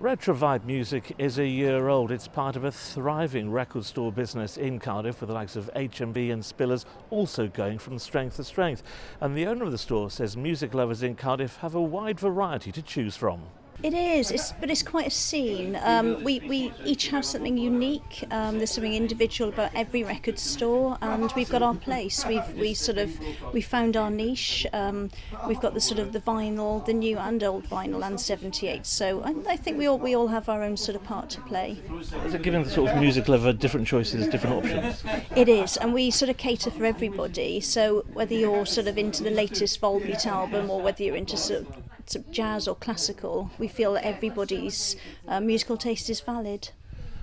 Retrovibe music is a year old. It's part of a thriving record store business in Cardiff with the likes of HMV and Spillers also going from strength to strength. And the owner of the store says music lovers in Cardiff have a wide variety to choose from. It is, but it's quite a scene. We each have something unique. There's something individual about every record store, and we've got our place. We found our niche. We've got the vinyl, the new and old vinyl, and 78. So I think we all have our own sort of part to play. Is it giving the sort of music lover different choices, different options? It is, and we sort of cater for everybody. So whether you're sort of into the latest Volbeat album or whether you're into sort of jazz or classical, we feel that everybody's musical taste is valid.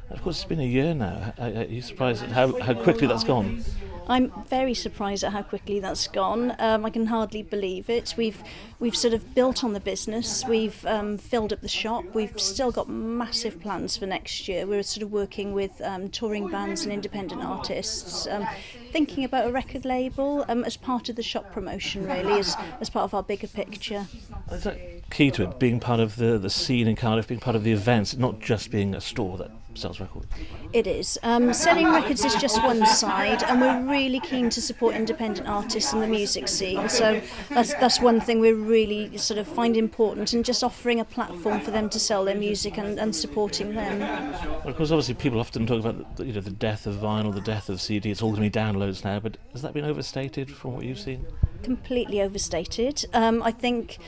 Of course, it's been a year now. Are you surprised at how quickly that's gone? I'm very surprised at how quickly that's gone. I can hardly believe it. We've sort of built on the business. We've filled up the shop. We've still got massive plans for next year. We're sort of working with touring bands and independent artists, thinking about a record label as part of the shop promotion, really, as part of our bigger picture. Is that key to it, being part of the scene in Cardiff, being part of the events, not just being a store that sells records? It is. Selling records is just one side, and we're really keen to support independent artists in the music scene. So that's one thing we really sort of find important, and just offering a platform for them to sell their music and supporting them. Well, of course, obviously, people often talk about the death of vinyl, the death of CD. It's all going to be downloads now, but has that been overstated from what you've seen? Completely overstated. I think.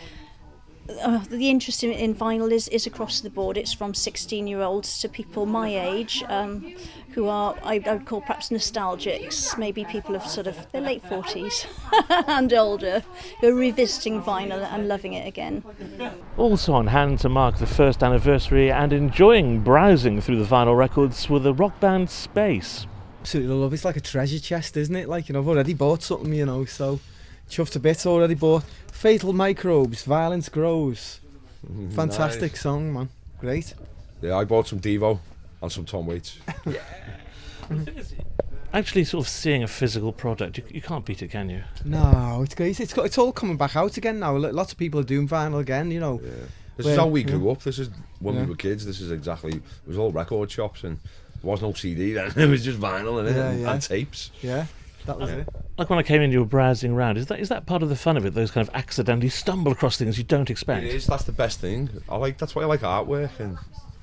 The interest in vinyl is across the board. It's from 16-year-olds to people my age, who are, I would call perhaps nostalgics, maybe people of sort of their late 40s and older, who are revisiting vinyl and loving it again. Also on hand to mark the first anniversary and enjoying browsing through the vinyl records were the rock band Space. Absolutely love it. It's like a treasure chest, isn't it? Like, I've already bought something, so chuffed a bit, already bought Fatal Microbes, Violence Grows. Fantastic song, man. Great. Yeah, I bought some Devo and some Tom Waits. Actually, sort of seeing a physical product, you can't beat it, can you? No, it's great. It's all coming back out again now. Lots of people are doing vinyl again, Yeah. This is how we grew up. This is when we were kids. This is exactly. It was all record shops, and there was no CD then. It was just vinyl and tapes. Yeah. That was it. Like when I came in, you were browsing around. Is that part of the fun of it? Those kind of accidentally stumble across things you don't expect. It is. That's the best thing. That's why I like artwork, and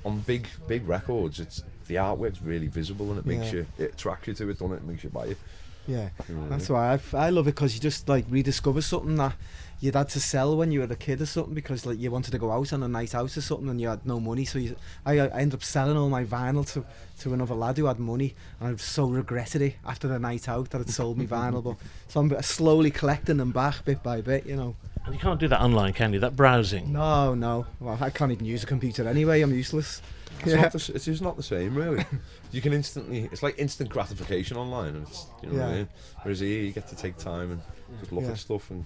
on big records, the artwork's really visible, and it attracts you to it, doesn't it? It makes you buy it. Yeah, that's why I love it, because you just like rediscover something that you'd had to sell when you were a kid or something, because like you wanted to go out on a night out or something and you had no money, so I ended up selling all my vinyl to another lad who had money, and I so regretted it after the night out that I'd sold me vinyl. But so I'm slowly collecting them back bit by bit, And you can't do that online, can you? That browsing? No. Well, I can't even use a computer anyway. I'm useless. It's just not the same, really. You can it's like instant gratification online, and you know what I mean? Whereas here you get to take time and just look at stuff and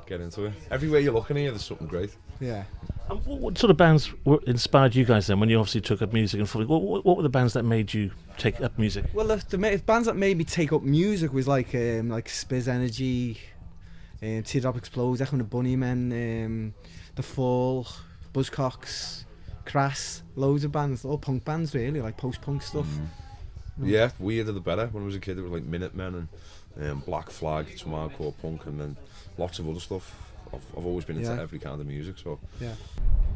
get into it. Everywhere you're looking here, there's something great. Yeah. And what sort of bands inspired you guys then, when you obviously took up music and what were the bands that made you take up music? Well, the bands that made me take up music was like Spiz Energy, Teardrop Explodes, Echo and the Bunnymen, The Fall, Buzzcocks, Crass, loads of bands, all punk bands really, like post-punk stuff. Yeah, weirder the better. When I was a kid, it was like Minutemen and Black Flag, some hardcore punk, and then lots of other stuff. I've always been into every kind of music, so yeah.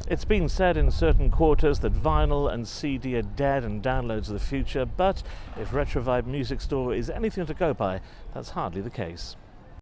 It's been said in certain quarters that vinyl and CD are dead and downloads are the future, but if Retrovibe Music Store is anything to go by, that's hardly the case.